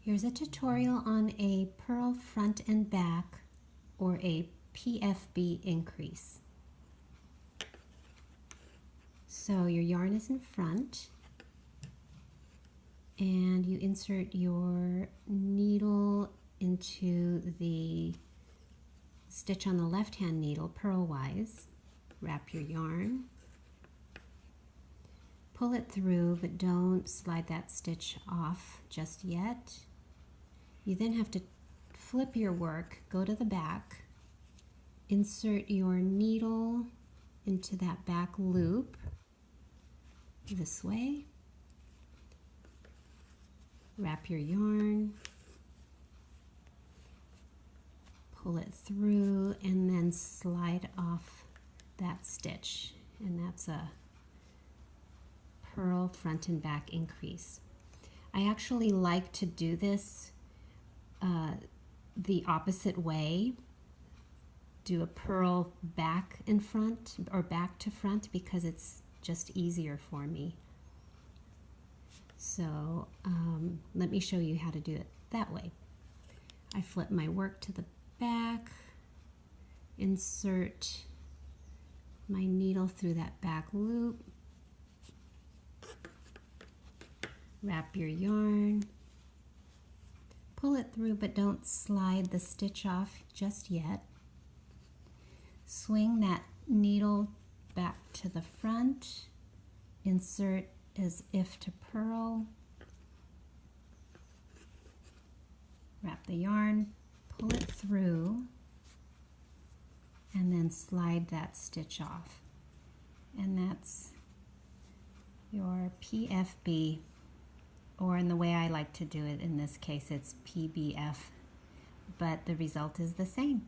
Here's a tutorial on a purl front and back or a PFB increase. So your yarn is in front and you insert your needle into the stitch on the left hand needle purlwise. Wrap your yarn, pull it through, but don't slide that stitch off just yet. You then have to flip your work, go to the back, insert your needle into that back loop this way, wrap your yarn, pull it through, and then slide off that stitch, and that's a purl front and back increase. I actually like to do this the opposite way. Do a purl back and front or back to front because it's just easier for me. So let me show you how to do it that way. I flip my work to the back, insert my needle through that back loop, wrap your yarn, pull it through, but don't slide the stitch off just yet. Swing that needle back to the front, insert as if to purl, wrap the yarn, pull it through, and then slide that stitch off. And that's your PFB, or in the way I like to do it in this case, it's PBF, but the result is the same.